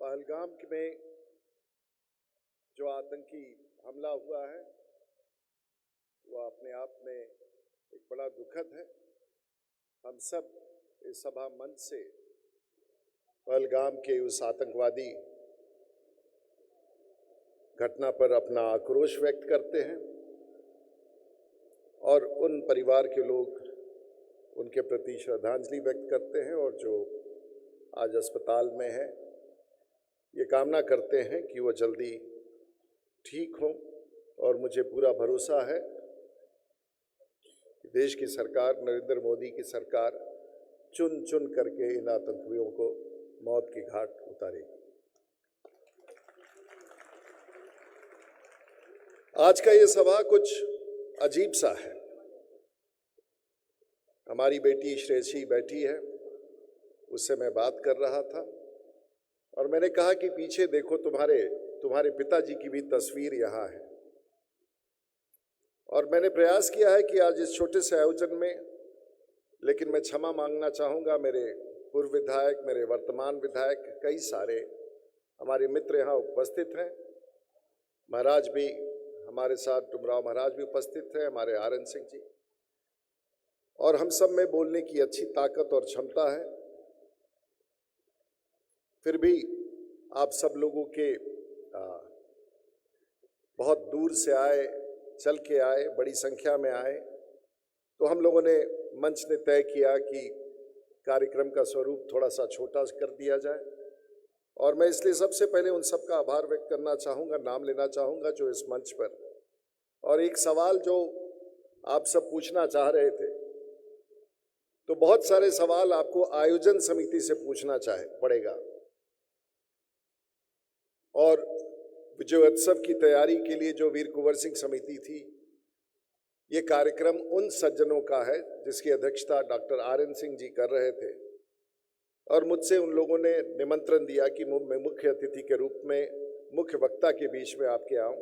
पहलगाम में जो आतंकी हमला हुआ है वह अपने आप में एक बड़ा दुखद है। हम सब इस सभा मंच से पहलगाम के उस आतंकवादी घटना पर अपना आक्रोश व्यक्त करते हैं और उन परिवार के लोग उनके प्रति श्रद्धांजलि व्यक्त करते हैं और जो आज अस्पताल में है ये कामना करते हैं कि वो जल्दी ठीक हो। और मुझे पूरा भरोसा है कि देश की सरकार, नरेंद्र मोदी की सरकार चुन चुन करके इन आतंकियों को मौत की घाट उतारेगी। आज का ये सभा कुछ अजीब सा है। हमारी बेटी श्रेयसी बैठी है, उससे मैं बात कर रहा था और मैंने कहा कि पीछे देखो, तुम्हारे पिताजी की भी तस्वीर यहाँ है। और मैंने प्रयास किया है कि आज इस छोटे से आयोजन में, लेकिन मैं क्षमा मांगना चाहूँगा मेरे पूर्व विधायक, मेरे वर्तमान विधायक, कई सारे हमारे मित्र यहाँ उपस्थित हैं। महाराज भी हमारे साथ, डुमराव महाराज भी उपस्थित हैं, हमारे आरएन सिंह जी, और हम सब में बोलने की अच्छी ताकत और क्षमता है। फिर भी आप सब लोगों के बहुत दूर से आए, चल के आए, बड़ी संख्या में आए, तो हम लोगों ने, मंच ने तय किया कि कार्यक्रम का स्वरूप थोड़ा सा छोटा कर दिया जाए। और मैं इसलिए सबसे पहले उन सब का आभार व्यक्त करना चाहूँगा, नाम लेना चाहूँगा जो इस मंच पर, और एक सवाल जो आप सब पूछना चाह रहे थे, तो बहुत सारे सवाल आपको आयोजन समिति से पूछना पड़ेगा। और विजयोत्सव की तैयारी के लिए जो वीर कुंवर सिंह समिति थी, ये कार्यक्रम उन सज्जनों का है जिसकी अध्यक्षता डॉक्टर आरएन सिंह जी कर रहे थे। और मुझसे उन लोगों ने निमंत्रण दिया कि मैं मुख्य अतिथि के रूप में मुख्य वक्ता के बीच में आपके आऊं।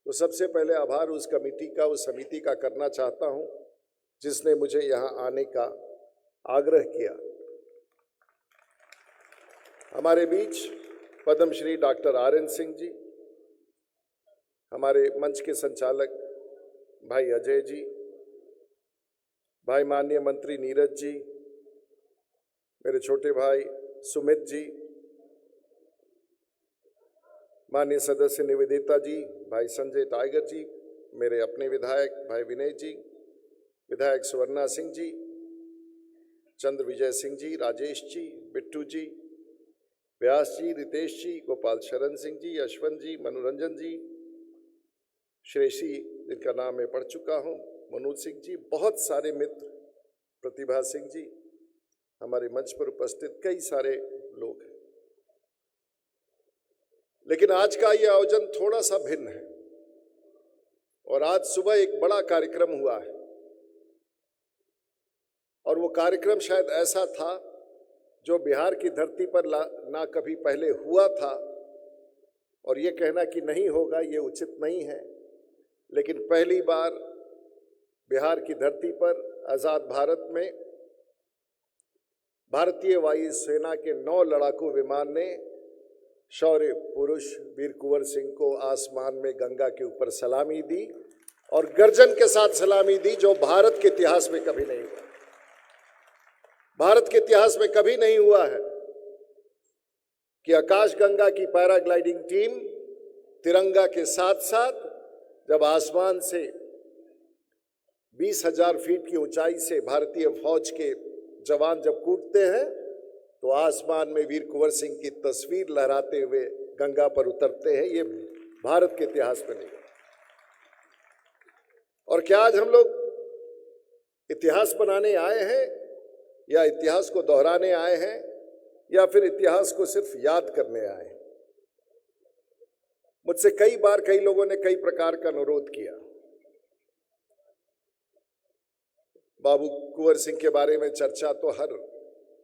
तो सबसे पहले आभार उस कमेटी का, उस समिति का करना चाहता हूं जिसने मुझे यहाँ आने का आग्रह किया। हमारे बीच पद्मश्री डॉक्टर आरएन सिंह जी, हमारे मंच के संचालक भाई अजय जी, भाई माननीय मंत्री नीरज जी, मेरे छोटे भाई सुमित जी, माननीय सदस्य निवेदिता जी, भाई संजय टाइगर जी, मेरे अपने विधायक भाई विनय जी, विधायक सुवर्णा सिंह जी, चंद्र विजय सिंह जी, राजेश जी, बिट्टू जी, व्यास जी, रितेश जी, गोपाल शरण सिंह जी, यशवंत जी, मनोरंजन जी, श्रेयसी जिनका नाम मैं पढ़ चुका हूँ, मनोज सिंह जी, बहुत सारे मित्र, प्रतिभा सिंह जी, हमारे मंच पर उपस्थित कई सारे लोग हैं। लेकिन आज का ये आयोजन थोड़ा सा भिन्न है। और आज सुबह एक बड़ा कार्यक्रम हुआ है और वो कार्यक्रम शायद ऐसा था जो बिहार की धरती पर ना कभी पहले हुआ था। और ये कहना कि नहीं होगा ये उचित नहीं है, लेकिन पहली बार बिहार की धरती पर आजाद भारत में भारतीय वायु सेना के 9 लड़ाकू विमान ने शौर्य पुरुष वीर कुंवर सिंह को आसमान में गंगा के ऊपर सलामी दी, और गर्जन के साथ सलामी दी, जो भारत के इतिहास में कभी नहीं हुआ। भारत के इतिहास में कभी नहीं हुआ है कि आकाशगंगा की पैराग्लाइडिंग टीम तिरंगा के साथ साथ जब आसमान से 20,000 फीट की ऊंचाई से भारतीय फौज के जवान जब कूदते हैं तो आसमान में वीर कुंवर सिंह की तस्वीर लहराते हुए गंगा पर उतरते हैं। ये भारत के इतिहास में नहीं। और क्या आज हम लोग इतिहास बनाने आए हैं, या इतिहास को दोहराने आए हैं, या फिर इतिहास को सिर्फ याद करने आए हैं? मुझसे कई बार कई लोगों ने कई प्रकार का अनुरोध किया। बाबू कुंवर सिंह के बारे में चर्चा तो हर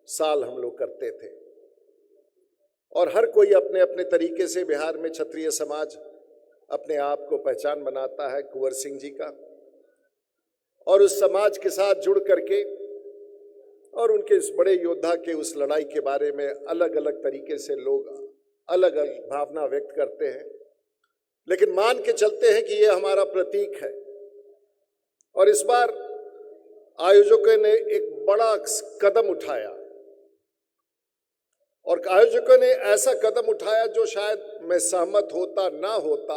साल हम लोग करते थे, और हर कोई अपने अपने तरीके से बिहार में क्षत्रिय समाज अपने आप को पहचान बनाता है कुंवर सिंह जी का, और उस समाज के साथ जुड़ करके और उनके इस बड़े योद्धा के उस लड़ाई के बारे में अलग अलग तरीके से लोग अलग अलग भावना व्यक्त करते हैं, लेकिन मान के चलते हैं कि ये हमारा प्रतीक है। और इस बार आयोजकों ने एक बड़ा कदम उठाया, और आयोजकों ने ऐसा कदम उठाया जो शायद मैं सहमत होता ना होता,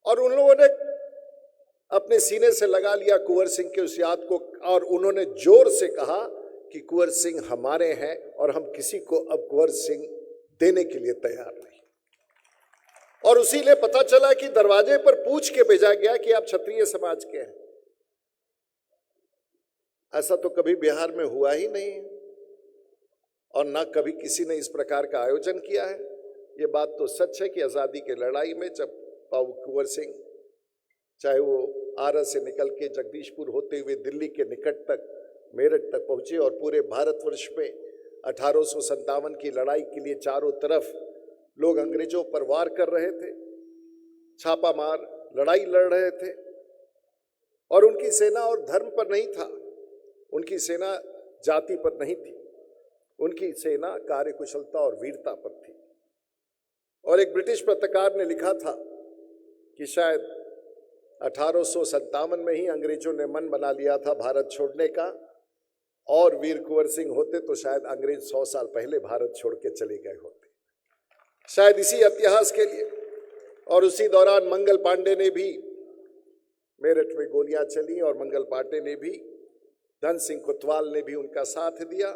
और उन लोगों ने अपने सीने से लगा लिया कुंवर सिंह के उस याद को, और उन्होंने जोर से कहा कि कुंवर सिंह हमारे हैं और हम किसी को अब कुंवर सिंह देने के लिए तैयार नहीं। और उसी लिए पता चला कि दरवाजे पर पूछ के भेजा गया कि आप क्षत्रिय समाज के हैं। ऐसा तो कभी बिहार में हुआ ही नहीं है, और ना कभी किसी ने इस प्रकार का आयोजन किया है। ये बात तो सच है कि आज़ादी की लड़ाई में जब बाबू कुंवर सिंह, चाहे वो आरा से निकल के जगदीशपुर होते हुए दिल्ली के निकट तक, मेरठ तक पहुंचे, और पूरे भारतवर्ष में 1857 की लड़ाई के लिए चारों तरफ लोग अंग्रेजों पर वार कर रहे थे, छापा मार लड़ाई लड़ रहे थे, और उनकी सेना और धर्म पर नहीं था, उनकी सेना जाति पर नहीं थी, उनकी सेना कार्यकुशलता और वीरता पर थी। और एक ब्रिटिश पत्रकार ने लिखा था कि शायद 1857 में ही अंग्रेजों ने मन बना लिया था भारत छोड़ने का, और वीर कुंवर सिंह होते तो शायद अंग्रेज 100 साल पहले भारत छोड़ के चले गए होते, शायद इसी इतिहास के लिए। और उसी दौरान मंगल पांडे ने भी, मेरठ में गोलियां चली और मंगल पांडे ने भी, धन सिंह कोतवाल ने भी उनका साथ दिया।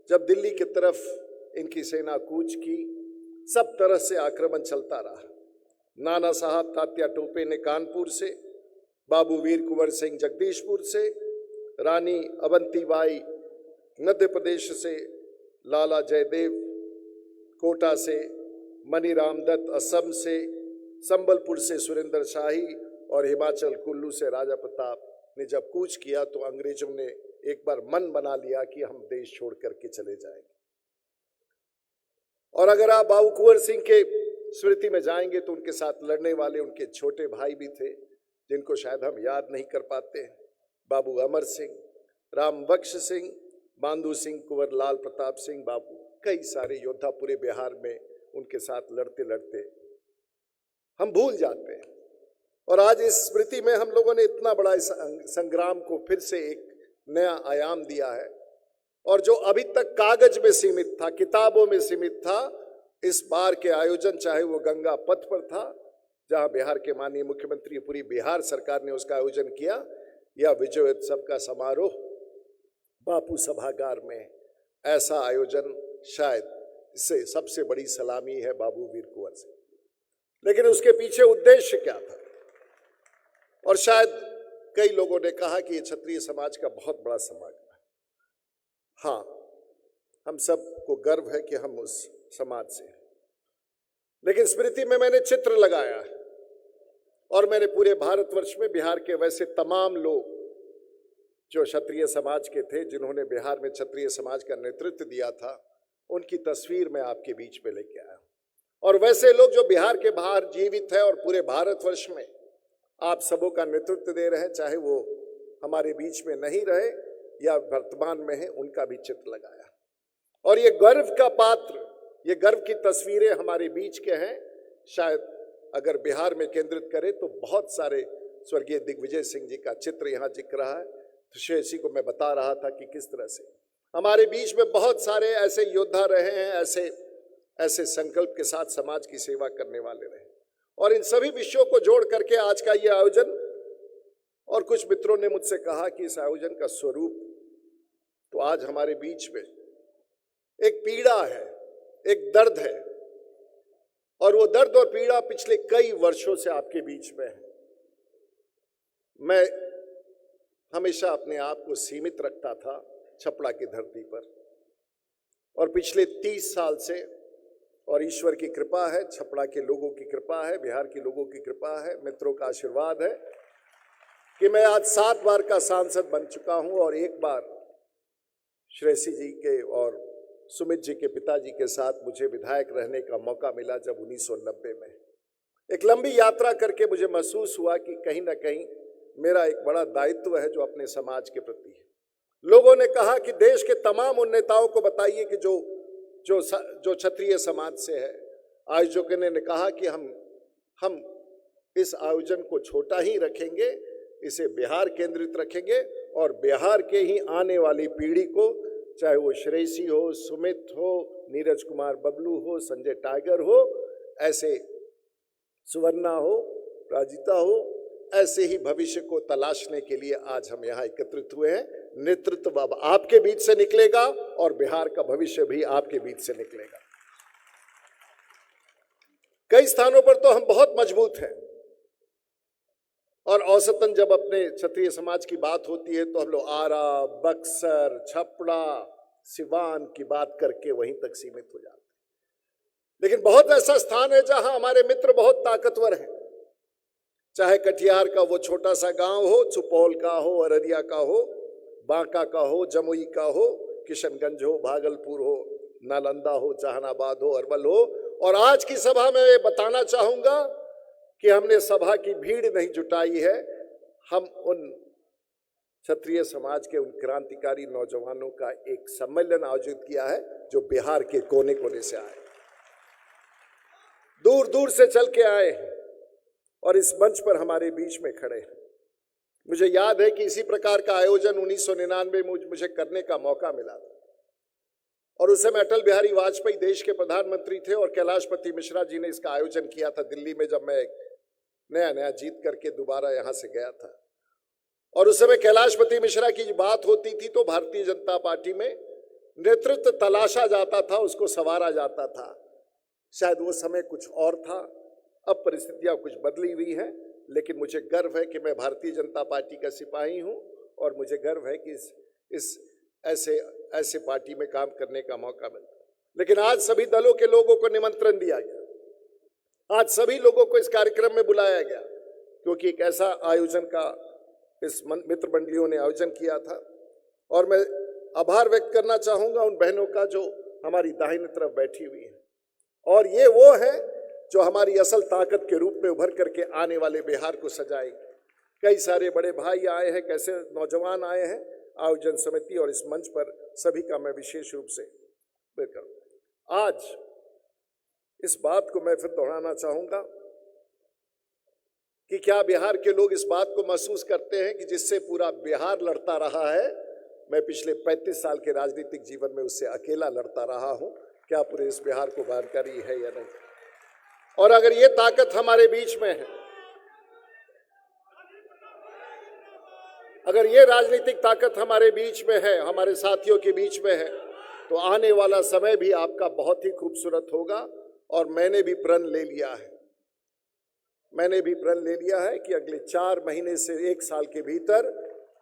जब दिल्ली की तरफ इनकी सेना कूच की, सब तरह से आक्रमण चलता रहा। नाना साहब तात्या टोपे ने कानपुर से, बाबू वीर कुंवर सिंह जगदीशपुर से, रानी अवंतीबाई मध्य प्रदेश से, लाला जयदेव कोटा से, मनीराम दत्त असम से, संबलपुर से सुरेंद्र शाही, और हिमाचल कुल्लू से राजा प्रताप ने जब कूच किया तो अंग्रेजों ने एक बार मन बना लिया कि हम देश छोड़ करके चले जाएंगे। और अगर आप बाबू कुंवर सिंह के स्मृति में जाएंगे तो उनके साथ लड़ने वाले उनके छोटे भाई भी थे, जिनको शायद हम याद नहीं कर पाते हैं। बाबू अमर सिंह, राम बख्श सिंह, बांधु सिंह, कुंवर लाल प्रताप सिंह, बाबू कई सारे योद्धा पूरे बिहार में उनके साथ लड़ते लड़ते हम भूल जाते हैं। और आज इस स्मृति में हम लोगों ने इतना बड़ा इस संग्राम को फिर से एक नया आयाम दिया है, और जो अभी तक कागज में सीमित था, किताबों में सीमित था, इस बार के आयोजन चाहे वो गंगा पथ पर था, जहां बिहार के माननीय मुख्यमंत्री, पूरी बिहार सरकार ने उसका आयोजन किया, या विजयोत्सव का समारोह बापू सभागार में, ऐसा आयोजन शायद इससे सबसे बड़ी सलामी है बाबू वीर कुंवर सिंह। लेकिन उसके पीछे उद्देश्य क्या था? और शायद कई लोगों ने कहा कि ये क्षत्रिय समाज का बहुत बड़ा समाज है। हाँ, हम सबको गर्व है कि हम उस समाज से हैं, लेकिन स्मृति में मैंने चित्र लगाया है, और मैंने पूरे भारतवर्ष में बिहार के वैसे तमाम लोग जो क्षत्रिय समाज के थे, जिन्होंने बिहार में क्षत्रिय समाज का नेतृत्व दिया था, उनकी तस्वीर मैं आपके बीच में लेके आया। और वैसे लोग जो बिहार के बाहर जीवित है और पूरे भारतवर्ष में आप सबों का नेतृत्व दे रहे हैं, चाहे वो हमारे बीच में नहीं रहे या वर्तमान में है, उनका भी चित्र लगाया। और ये गर्व का पात्र, ये गर्व की तस्वीरें हमारे बीच के हैं। शायद अगर बिहार में केंद्रित करें तो बहुत सारे, स्वर्गीय दिग्विजय सिंह जी का चित्र यहाँ दिख रहा है। तो इसी को मैं बता रहा था कि किस तरह से हमारे बीच में बहुत सारे ऐसे योद्धा रहे हैं, ऐसे संकल्प के साथ समाज की सेवा करने वाले रहे। और इन सभी विषयों को जोड़ करके आज का ये आयोजन, और कुछ मित्रों ने मुझसे कहा कि इस आयोजन का स्वरूप, तो आज हमारे बीच में एक पीड़ा है, एक दर्द है, और वो दर्द और पीड़ा पिछले कई वर्षों से आपके बीच में है। मैं हमेशा अपने आप को सीमित रखता था छपड़ा की धरती पर, और पिछले 30 साल से, और ईश्वर की कृपा है, छपड़ा के लोगों की कृपा है, बिहार के लोगों की कृपा है, मित्रों का आशीर्वाद है कि मैं आज 7 बार का सांसद बन चुका हूं। और एक बार श्रेयसी जी के और सुमित जी के पिताजी के साथ मुझे विधायक रहने का मौका मिला, जब 1990 में एक लंबी यात्रा करके मुझे महसूस हुआ कि कहीं ना कहीं मेरा एक बड़ा दायित्व है जो अपने समाज के प्रति है। लोगों ने कहा कि देश के तमाम उन नेताओं को बताइए कि जो क्षत्रिय समाज से है, आयोजकों ने कहा कि हम इस आयोजन को छोटा ही रखेंगे, इसे बिहार केंद्रित रखेंगे और बिहार के ही आने वाली पीढ़ी को, चाहे वो श्रेयसी हो, सुमित हो, नीरज कुमार बबलू हो, संजय टाइगर हो, ऐसे सुवर्णा हो, राजिता हो, ऐसे ही भविष्य को तलाशने के लिए आज हम यहाँ एकत्रित हुए हैं। नेतृत्व अब आपके बीच से निकलेगा और बिहार का भविष्य भी आपके बीच से निकलेगा। कई स्थानों पर तो हम बहुत मजबूत हैं और औसतन जब अपने क्षत्रिय समाज की बात होती है तो हम लोग आरा, बक्सर, छपरा, सिवान की बात करके वहीं तक सीमित हो जाते हैं। लेकिन बहुत ऐसा स्थान है जहां हमारे मित्र बहुत ताकतवर हैं, चाहे कटिहार का वो छोटा सा गांव हो, सुपौल का हो, अररिया का हो, बांका का हो, जमुई का हो, किशनगंज हो, भागलपुर हो, नालंदा हो, जहानाबाद हो, अरवल हो। और आज की सभा में मैं बताना चाहूंगा कि हमने सभा की भीड़ नहीं जुटाई है, हम उन क्षत्रिय समाज के उन क्रांतिकारी नौजवानों का एक सम्मेलन आयोजित किया है जो बिहार के कोने कोने से आए, दूर दूर से चल के आए हैं और इस मंच पर हमारे बीच में खड़े हैं। मुझे याद है कि इसी प्रकार का आयोजन 1999 में मुझे करने का मौका मिला था और उस समय अटल बिहारी वाजपेयी देश के प्रधानमंत्री थे और कैलाशपति मिश्रा जी ने इसका आयोजन किया था दिल्ली में, जब मैं नया जीत करके दोबारा यहां से गया था। और उस समय कैलाशपति मिश्रा की बात होती थी तो भारतीय जनता पार्टी में नेतृत्व तलाशा जाता था, उसको संवारा जाता था। शायद वो समय कुछ और था, अब परिस्थितियां कुछ बदली हुई हैं, लेकिन मुझे गर्व है कि मैं भारतीय जनता पार्टी का सिपाही हूं और मुझे गर्व है कि इस ऐसे पार्टी में काम करने का मौका मिलता है। लेकिन आज सभी दलों के लोगों को निमंत्रण दिया गया, आज सभी लोगों को इस कार्यक्रम में बुलाया गया, क्योंकि एक ऐसा आयोजन का इस मित्र मंडलियों ने आयोजन किया था। और मैं आभार व्यक्त करना चाहूंगा उन बहनों का जो हमारी दाहिनी तरफ बैठी हुई है, और ये वो है जो हमारी असल ताकत के रूप में उभर करके आने वाले बिहार को सजाएंगे। कई सारे बड़े भाई आए हैं, कैसे नौजवान आए हैं, आयोजन समिति और इस मंच पर सभी का मैं विशेष रूप से वेलकम। आज इस बात को मैं फिर दोहराना चाहूंगा कि क्या बिहार के लोग इस बात को महसूस करते हैं कि जिससे पूरा बिहार लड़ता रहा है, मैं पिछले 35 साल के राजनीतिक जीवन में उससे अकेला लड़ता रहा हूं, क्या पूरे इस बिहार को जानकारी है या नहीं? और अगर ये ताकत हमारे बीच में है, अगर ये राजनीतिक ताकत हमारे बीच में है, हमारे साथियों के बीच में है, तो आने वाला समय भी आपका बहुत ही खूबसूरत होगा। और मैंने भी प्रण ले लिया है कि अगले 4 महीने से 1 साल के भीतर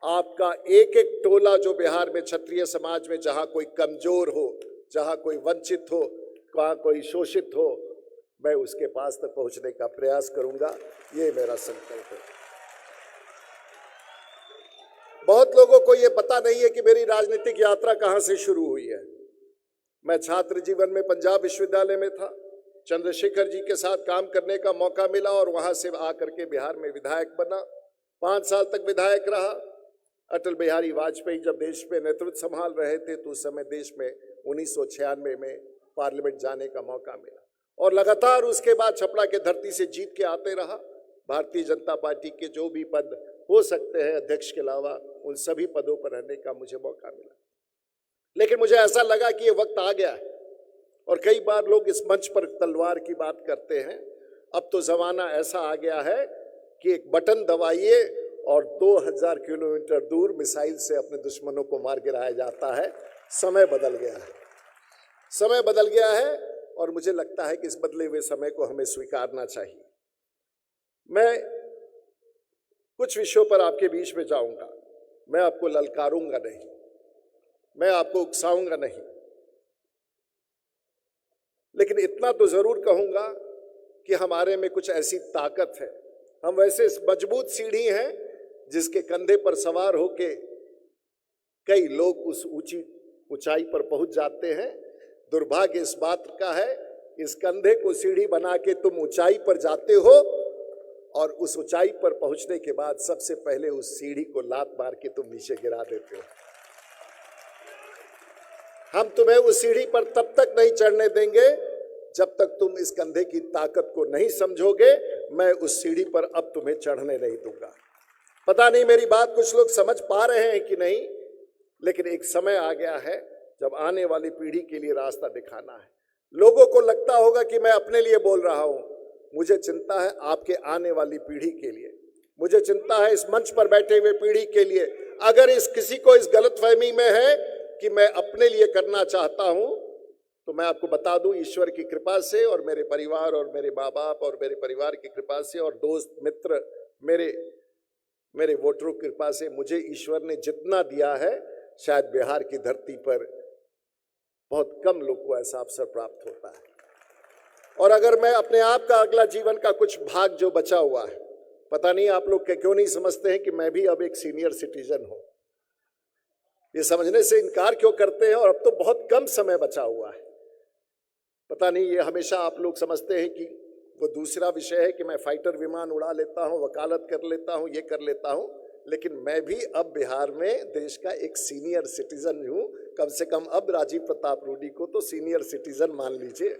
आपका एक एक टोला जो बिहार में क्षत्रिय समाज में जहां कोई कमजोर हो, जहां कोई वंचित हो, जहां कोई शोषित हो, मैं उसके पास तक पहुंचने का प्रयास करूंगा। ये मेरा संकल्प है। बहुत लोगों को ये पता नहीं है कि मेरी राजनीतिक यात्रा कहां से शुरू हुई है। मैं छात्र जीवन में पंजाब विश्वविद्यालय में था, चंद्रशेखर जी के साथ काम करने का मौका मिला और वहां से आकर के बिहार में विधायक बना, 5 साल तक विधायक रहा। अटल बिहारी वाजपेयी जब देश में नेतृत्व संभाल रहे थे तो उस समय देश में 1996 में पार्लियामेंट जाने का मौका मिला और लगातार उसके बाद छपरा के धरती से जीत के आते रहा। भारतीय जनता पार्टी के जो भी पद हो सकते हैं अध्यक्ष के अलावा, उन सभी पदों पर रहने का मुझे मौका मिला। लेकिन मुझे ऐसा लगा कि ये वक्त आ गया है, और कई बार लोग इस मंच पर तलवार की बात करते हैं। अब तो जमाना ऐसा आ गया है कि एक बटन दबाइए और 2000 किलोमीटर दूर मिसाइल से अपने दुश्मनों को मार गिराया जाता है। समय बदल गया है और मुझे लगता है कि इस बदले हुए समय को हमें स्वीकारना चाहिए। मैं कुछ विषयों पर आपके बीच में जाऊंगा, मैं आपको ललकारूंगा नहीं, मैं आपको उकसाऊंगा नहीं, लेकिन इतना तो जरूर कहूंगा कि हमारे में कुछ ऐसी ताकत है, हम वैसे मजबूत सीढ़ी हैं जिसके कंधे पर सवार होके कई लोग उस ऊंचाई पर पहुंच जाते हैं। दुर्भाग्य इस बात का है, इस कंधे को सीढ़ी बना के तुम ऊंचाई पर जाते हो और उस ऊंचाई पर पहुंचने के बाद सबसे पहले उस सीढ़ी को लात मार के तुम नीचे गिरा देते हो। हम तुम्हें उस सीढ़ी पर तब तक नहीं चढ़ने देंगे जब तक तुम इस कंधे की ताकत को नहीं समझोगे, मैं उस सीढ़ी पर अब तुम्हें चढ़ने नहीं दूंगा। पता नहीं मेरी बात कुछ लोग समझ पा रहे हैं कि नहीं, लेकिन एक समय आ गया है जब आने वाली पीढ़ी के लिए रास्ता दिखाना है। लोगों को लगता होगा कि मैं अपने लिए बोल रहा हूं, मुझे चिंता है आपके आने वाली पीढ़ी के लिए, मुझे चिंता है इस मंच पर बैठे हुए पीढ़ी के लिए। अगर किसी को इस गलतफहमी में है कि मैं अपने लिए करना चाहता हूं, तो मैं आपको बता दूं, ईश्वर की कृपा से और मेरे परिवार और मेरे माँ बाप और मेरे परिवार की कृपा से और दोस्त मित्र मेरे वोटरों की कृपा से मुझे ईश्वर ने जितना दिया है, शायद बिहार की धरती पर बहुत कम लोग को ऐसा अवसर प्राप्त होता है। और अगर मैं अपने आप का अगला जीवन का कुछ भाग जो बचा हुआ है, पता नहीं आप लोग क्यों नहीं समझते हैं कि मैं भी अब एक सीनियर सिटीजन हूं। ये समझने से इनकार क्यों करते हैं? और अब तो बहुत कम समय बचा हुआ है। पता नहीं, ये हमेशा आप लोग समझते हैं कि वो दूसरा विषय है कि मैं फाइटर विमान उड़ा लेता हूं, वकालत कर लेता हूं, ये कर लेता हूं, लेकिन मैं भी अब बिहार में देश का एक सीनियर सिटीजन हूं। कम से कम अब राजीव प्रताप रूडी को तो सीनियर सिटीजन मान लीजिए।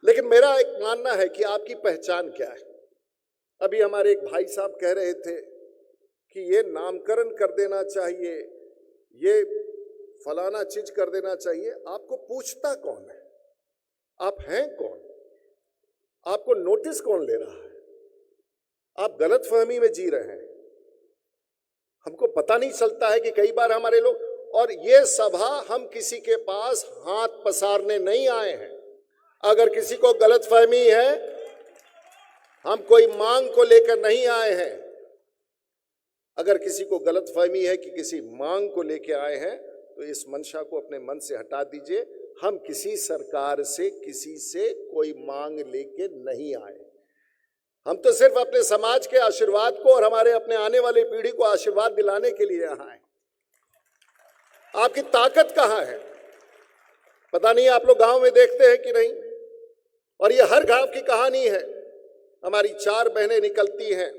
लेकिन मेरा एक मानना है कि आपकी पहचान क्या है। अभी हमारे एक भाई साहब कह रहे थे कि ये नामकरण कर देना चाहिए, ये फलाना चीज कर देना चाहिए। आपको पूछता कौन है? आप हैं कौन? आपको नोटिस कौन ले रहा है? आप गलतफहमी में जी रहे हैं। हमको पता नहीं चलता है कि कई बार हमारे लोग, और ये सभा हम किसी के पास हाथ पसारने नहीं आए हैं। अगर किसी को गलतफहमी है, हम कोई मांग को लेकर नहीं आए हैं। अगर किसी को गलतफहमी है कि किसी मांग को लेकर आए हैं, तो इस मंशा को अपने मन से हटा दीजिए। हम किसी सरकार से, किसी से कोई मांग लेके नहीं आए। हम तो सिर्फ अपने समाज के आशीर्वाद को और हमारे अपने आने वाली पीढ़ी को आशीर्वाद दिलाने के लिए यहाँ आए। आपकी ताकत कहाँ है? पता नहीं आप लोग गांव में देखते हैं कि नहीं। और ये हर गांव की कहानी है। हमारी 4 बहनें निकलती हैं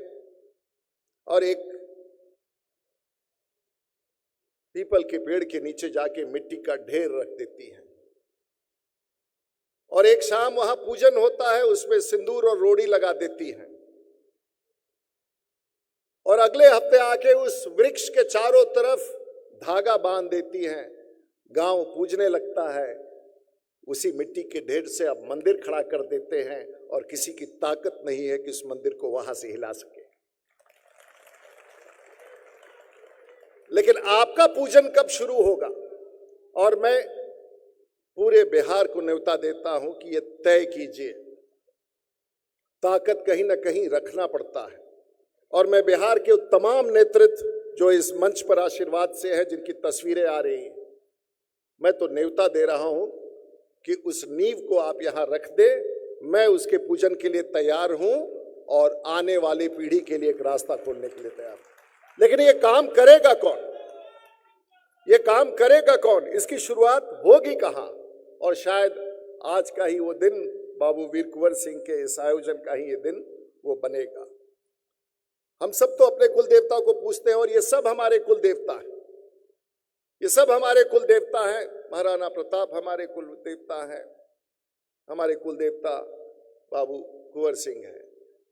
और एक पीपल के पेड़ के नीचे जाके मिट्टी का ढेर रख देती हैं, और एक शाम वहां पूजन होता है, उसमें सिंदूर और रोड़ी लगा देती हैं, और अगले हफ्ते आके उस वृक्ष के चारों तरफ धागा बांध देती हैं। गांव पूजने लगता है। उसी मिट्टी के ढेर से अब मंदिर खड़ा कर देते हैं, और किसी की ताकत नहीं है कि उस मंदिर को वहां से हिला सके। लेकिन आपका पूजन कब शुरू होगा? और मैं पूरे बिहार को न्योता देता हूं कि ये तय कीजिए। ताकत कहीं ना कहीं रखना पड़ता है। और मैं बिहार के तमाम नेतृत्व जो इस मंच पर आशीर्वाद से है, जिनकी तस्वीरें आ रही हैं, मैं तो न्योता दे रहा हूं कि उस नींव को आप यहां रख दे। मैं उसके पूजन के लिए तैयार हूं और आने वाली पीढ़ी के लिए एक रास्ता खोलने के लिए तैयार हूं। लेकिन ये काम करेगा कौन? ये काम करेगा कौन? इसकी शुरुआत होगी कहां? और शायद आज का ही वो दिन, बाबू वीर कुंवर सिंह के इस आयोजन का ही ये दिन वो बनेगा। हम सब तो अपने कुल देवता को पूछते हैं, और ये सब हमारे कुल देवता है। ये सब हमारे कुल देवता हैं। महाराणा प्रताप हमारे कुल देवता हैं। हमारे कुल देवता बाबू कुंवर सिंह है।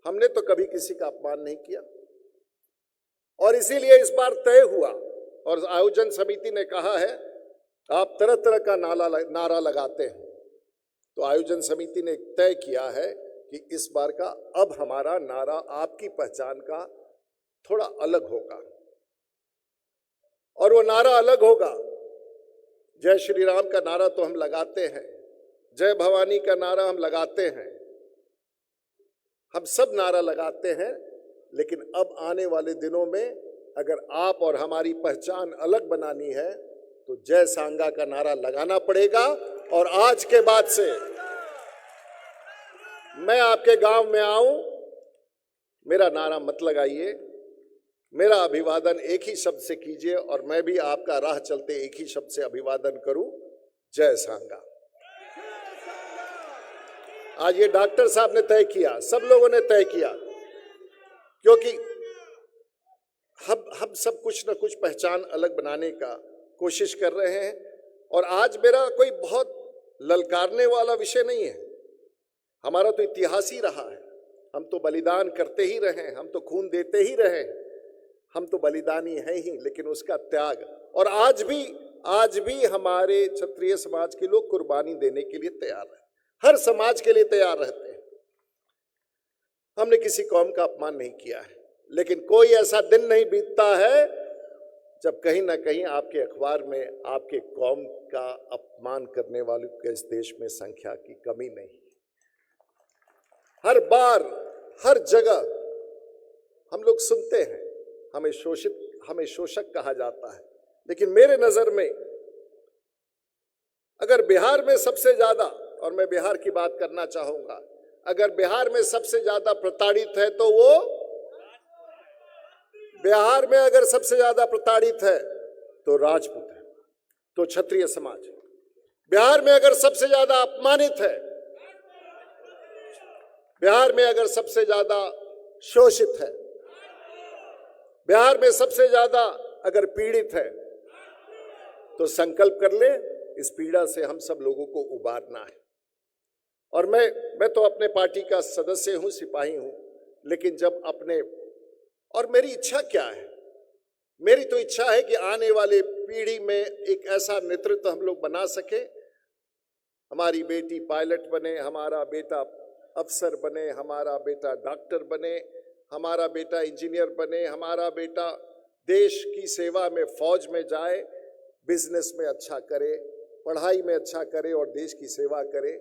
हमने तो कभी किसी का अपमान नहीं किया, और इसीलिए इस बार तय हुआ, और आयोजन समिति ने कहा है आप तरह तरह का नारा लगाते हैं, तो आयोजन समिति ने तय किया है कि इस बार का अब हमारा नारा आपकी पहचान का थोड़ा अलग होगा। और वो नारा अलग होगा। जय श्री राम का नारा तो हम लगाते हैं, जय भवानी का नारा हम लगाते हैं, हम सब नारा लगाते हैं। लेकिन अब आने वाले दिनों में अगर आप और हमारी पहचान अलग बनानी है, तो जय सांगा का नारा लगाना पड़ेगा। और आज के बाद से मैं आपके गांव में आऊं, मेरा नारा मत लगाइए, मेरा अभिवादन एक ही शब्द से कीजिए, और मैं भी आपका राह चलते एक ही शब्द से अभिवादन करूं, जय सांगा। आज ये डॉक्टर साहब ने तय किया, सब लोगों ने तय किया, क्योंकि हम सब कुछ न कुछ पहचान अलग बनाने का कोशिश कर रहे हैं। और आज मेरा कोई बहुत ललकारने वाला विषय नहीं है। हमारा तो इतिहास ही रहा है। हम तो बलिदान करते ही रहे, हम तो खून देते ही रहे, हम तो बलिदानी हैं ही। लेकिन उसका त्याग, और आज भी हमारे क्षत्रिय समाज के लोग कुर्बानी देने के लिए तैयार हैं, हर समाज के लिए तैयार रहते हैं। हमने किसी कौम का अपमान नहीं किया है, लेकिन कोई ऐसा दिन नहीं बीतता है जब कहीं ना कहीं आपके अखबार में आपके कौम का अपमान करने वालों के इस देश में संख्या की कमी नहीं। हर बार, हर जगह हम लोग सुनते हैं हमें शोषक कहा जाता है। लेकिन मेरे नजर में अगर बिहार में सबसे ज्यादा, और मैं बिहार की बात करना चाहूंगा, अगर बिहार में सबसे ज्यादा प्रताड़ित है तो वो, बिहार में अगर सबसे ज्यादा प्रताड़ित है तो राजपूत है, तो क्षत्रिय समाज है। बिहार में अगर सबसे ज्यादा अपमानित है, बिहार में अगर सबसे ज्यादा शोषित है, बिहार में सबसे ज्यादा अगर पीड़ित है, तो संकल्प कर ले, इस पीड़ा से हम सब लोगों को उबारना है। और मैं तो अपने पार्टी का सदस्य हूं, सिपाही हूं, लेकिन जब अपने, और मेरी इच्छा क्या है, मेरी तो इच्छा है कि आने वाले पीढ़ी में एक ऐसा नेतृत्व हम लोग बना सके, हमारी बेटी पायलट बने, हमारा बेटा अफसर बने, हमारा बेटा डॉक्टर बने, हमारा बेटा इंजीनियर बने, हमारा बेटा देश की सेवा में फौज में जाए, बिजनेस में अच्छा करे, पढ़ाई में अच्छा करे और देश की सेवा करे।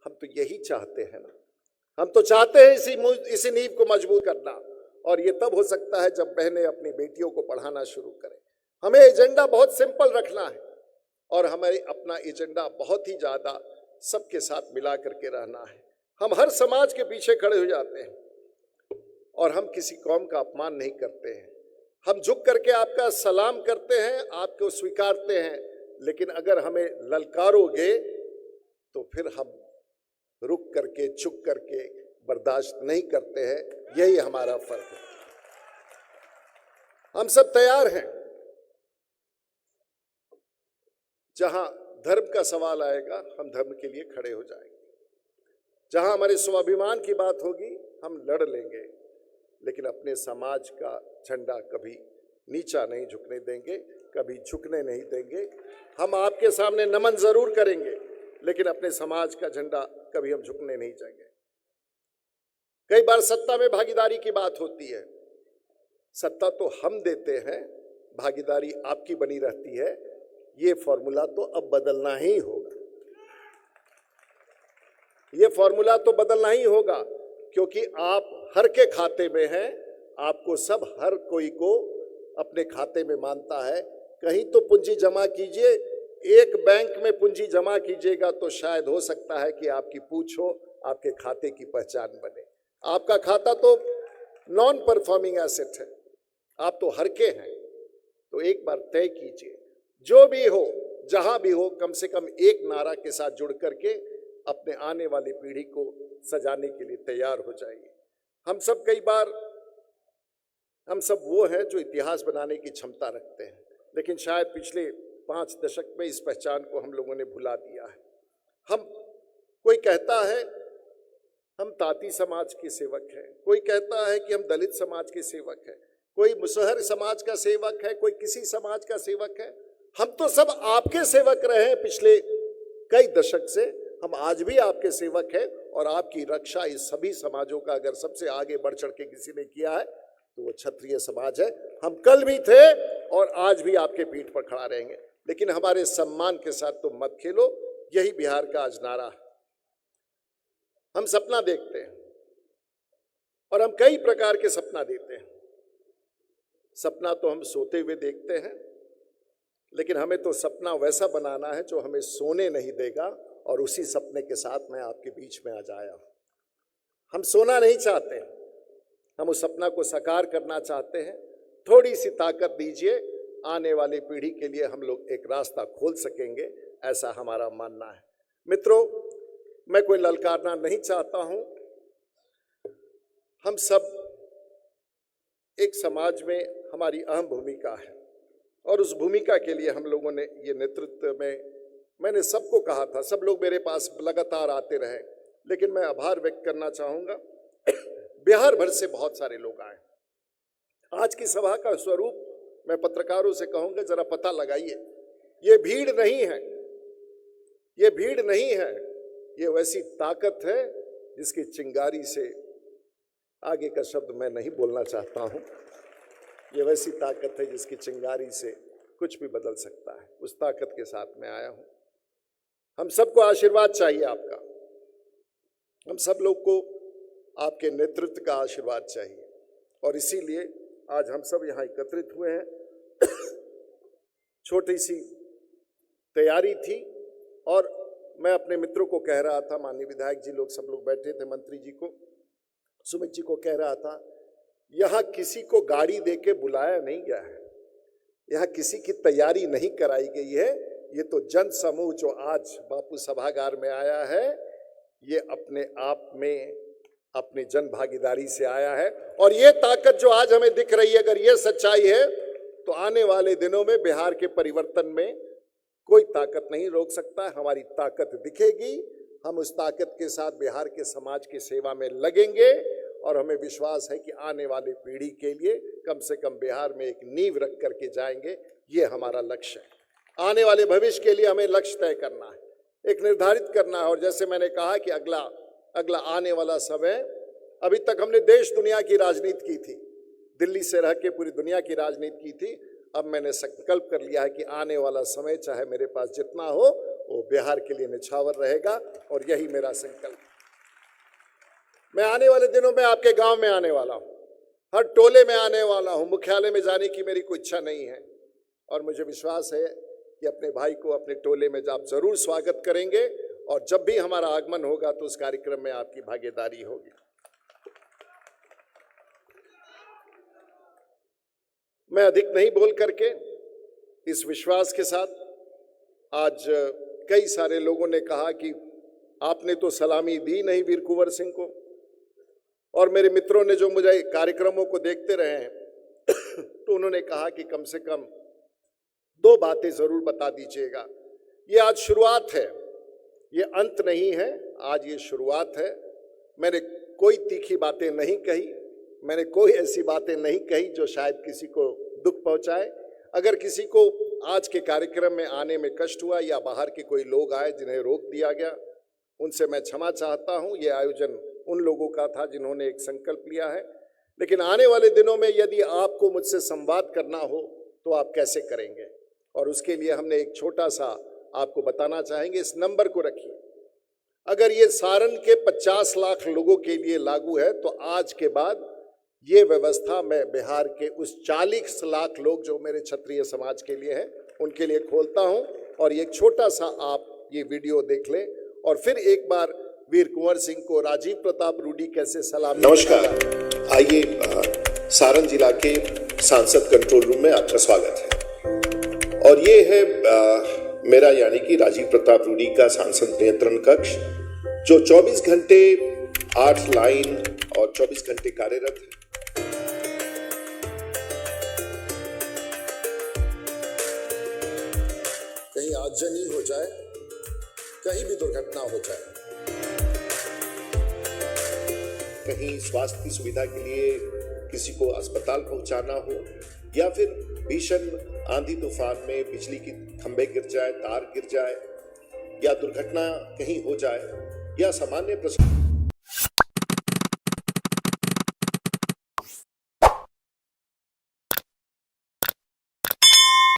हम तो यही चाहते हैं ना। हम तो चाहते हैं इसी नींव को मजबूत करना, और ये तब हो सकता है जब बहनें अपनी बेटियों को पढ़ाना शुरू करें। हमें एजेंडा बहुत सिंपल रखना है, और हमें अपना एजेंडा बहुत ही ज्यादा सबके साथ मिला करके रहना है। हम हर समाज के पीछे खड़े हो जाते हैं, और हम किसी कौम का अपमान नहीं करते हैं। हम झुक करके आपका सलाम करते हैं, आपको स्वीकारते हैं, लेकिन अगर हमें ललकारोगे तो फिर हम रुक करके, चुप करके बर्दाश्त नहीं करते हैं। यही हमारा फर्क है। हम सब तैयार हैं। जहां धर्म का सवाल आएगा, हम धर्म के लिए खड़े हो जाएंगे। जहां हमारे स्वाभिमान की बात होगी, हम लड़ लेंगे, लेकिन अपने समाज का झंडा कभी नीचा नहीं झुकने देंगे, कभी झुकने नहीं देंगे। हम आपके सामने नमन जरूर करेंगे, लेकिन अपने समाज का झंडा कभी हम झुकने नहीं जाएंगे। कई बार सत्ता में भागीदारी की बात होती है। सत्ता तो हम देते हैं, भागीदारी आपकी बनी रहती है। ये फॉर्मूला तो अब बदलना ही होगा। ये फॉर्मूला तो बदलना ही होगा, क्योंकि आप हर के खाते में हैं। आपको सब, हर कोई को अपने खाते में मानता है। कहीं तो पूंजी जमा कीजिए। एक बैंक में पूंजी जमा कीजिएगा तो शायद हो सकता है कि आपकी पूछ हो, आपके खाते की पहचान बने। आपका खाता तो नॉन परफॉर्मिंग एसेट है, आप तो हर के हैं। तो एक बार तय कीजिए, जो भी हो, जहां भी हो, कम से कम एक नारा के साथ जुड़ करके अपने आने वाली पीढ़ी को सजाने के लिए तैयार हो जाइए। हम सब कई बार, हम सब वो हैं जो इतिहास बनाने की क्षमता रखते हैं, लेकिन शायद पिछले 5 दशक में इस पहचान को हम लोगों ने भुला दिया है। कोई कहता है हम ताती समाज के सेवक हैं, कोई कहता है कि हम दलित समाज के सेवक हैं, कोई मुसहर समाज का सेवक है, कोई किसी समाज का सेवक है। हम तो सब आपके सेवक रहे हैं पिछले कई दशक से। हम आज भी आपके सेवक हैं, और आपकी रक्षा इस सभी समाजों का अगर सबसे आगे बढ़ चढ़ के किसी ने किया है तो वो क्षत्रिय समाज है। हम कल भी थे और आज भी आपके पीठ पर खड़ा रहेंगे, लेकिन हमारे सम्मान के साथ तो मत खेलो। यही बिहार का आज नारा है। हम सपना देखते हैं, और हम कई प्रकार के सपना देते हैं। सपना तो हम सोते हुए देखते हैं, लेकिन हमें तो सपना वैसा बनाना है जो हमें सोने नहीं देगा, और उसी सपने के साथ मैं आपके बीच में आज आया हूं। हम सोना नहीं चाहते, हम उस सपना को साकार करना चाहते हैं। थोड़ी सी ताकत दीजिए, आने वाली पीढ़ी के लिए हम लोग एक रास्ता खोल सकेंगे, ऐसा हमारा मानना है। मित्रों, मैं कोई ललकारना नहीं चाहता हूं। हम सब एक समाज में हमारी अहम भूमिका है, और उस भूमिका के लिए हम लोगों ने ये नेतृत्व में मैंने सबको कहा था, सब लोग मेरे पास लगातार आते रहे, लेकिन मैं आभार व्यक्त करना चाहूंगा, बिहार भर से बहुत सारे लोग आए। आज की सभा का स्वरूप मैं पत्रकारों से कहूंगा, जरा पता लगाइए। ये भीड़ नहीं है, ये भीड़ नहीं है, ये वैसी ताकत है जिसकी चिंगारी से, आगे का शब्द मैं नहीं बोलना चाहता हूं, ये वैसी ताकत है जिसकी चिंगारी से कुछ भी बदल सकता है। उस ताकत के साथ मैं आया हूं। हम सबको आशीर्वाद चाहिए आपका, हम सब लोग को आपके नेतृत्व का आशीर्वाद चाहिए, और इसीलिए आज हम सब यहाँ एकत्रित हुए हैं। छोटी सी तैयारी थी, और मैं अपने मित्रों को कह रहा था, माननीय विधायक जी लोग सब लोग बैठे थे, मंत्री जी को, सुमित जी को कह रहा था, यहाँ किसी को गाड़ी देके बुलाया नहीं गया है, यहाँ किसी की तैयारी नहीं कराई गई है। ये तो जन समूह जो आज बापू सभागार में आया है, ये अपने आप में अपनी जन भागीदारी से आया है, और ये ताकत जो आज हमें दिख रही है, अगर ये सच्चाई है तो आने वाले दिनों में बिहार के परिवर्तन में कोई ताकत नहीं रोक सकता है। हमारी ताकत दिखेगी, हम उस ताकत के साथ बिहार के समाज की सेवा में लगेंगे, और हमें विश्वास है कि आने वाली पीढ़ी के लिए कम से कम बिहार में एक नींव रख करके जाएंगे। ये हमारा लक्ष्य है। आने वाले भविष्य के लिए हमें लक्ष्य तय करना है, एक निर्धारित करना है। और जैसे मैंने कहा कि अगला आने वाला समय, अभी तक हमने देश दुनिया की राजनीति की थी, दिल्ली से रह के पूरी दुनिया की राजनीति की थी। अब मैंने संकल्प कर लिया है कि आने वाला समय चाहे मेरे पास जितना हो, वो बिहार के लिए निछावर रहेगा, और यही मेरा संकल्प। मैं आने वाले दिनों में आपके गांव में आने वाला हूं, हर टोले में आने वाला हूं। मुख्यालय में जाने की मेरी कोई इच्छा नहीं है, और मुझे विश्वास है कि अपने भाई को अपने टोले में आप जरूर स्वागत करेंगे, और जब भी हमारा आगमन होगा तो उस कार्यक्रम में आपकी भागीदारी होगी। मैं अधिक नहीं बोल करके, इस विश्वास के साथ, आज कई सारे लोगों ने कहा कि आपने तो सलामी दी नहीं वीर कुंवर सिंह को, और मेरे मित्रों ने जो मुझे कार्यक्रमों को देखते रहे हैं तो उन्होंने कहा कि कम से कम 2 बातें जरूर बता दीजिएगा। ये आज शुरुआत है, ये अंत नहीं है, आज ये शुरुआत है। मैंने कोई तीखी बातें नहीं कही, मैंने कोई ऐसी बातें नहीं कही जो शायद किसी को दुख पहुंचाए। अगर किसी को आज के कार्यक्रम में आने में कष्ट हुआ, या बाहर के कोई लोग आए जिन्हें रोक दिया गया, उनसे मैं क्षमा चाहता हूं। ये आयोजन उन लोगों का था जिन्होंने एक संकल्प लिया है। लेकिन आने वाले दिनों में यदि आपको मुझसे संवाद करना हो तो आप कैसे करेंगे, और उसके लिए हमने एक छोटा सा आपको बताना चाहेंगे। इस नंबर को रखिए। अगर ये सारण के 50 लाख लोगों के लिए लागू है, तो आज के बाद ये व्यवस्था मैं बिहार के उस 40 लाख लोग जो मेरे क्षत्रिय समाज के लिए हैं, उनके लिए खोलता हूं। और ये छोटा सा आप ये वीडियो देख लें, और फिर एक बार वीर कुंवर सिंह को राजीव प्रताप रूडी कैसे सलाम। नमस्कार, आइए सारण जिला के सांसद कंट्रोल रूम में आपका स्वागत है। और ये है मेरा यानी कि राजीव प्रताप रूडी का सांसद नियंत्रण कक्ष, जो 24 घंटे 8 लाइन और 24 घंटे कार्यरत है। कहीं आगजनी हो जाए, कहीं भी दुर्घटना हो जाए, कहीं स्वास्थ्य की सुविधा के लिए किसी को अस्पताल पहुंचाना हो, या फिर भीषण आंधी तूफान में बिजली की खंभे गिर जाए, तार गिर जाए, या दुर्घटना कहीं हो जाए, या सामान्य प्रश्न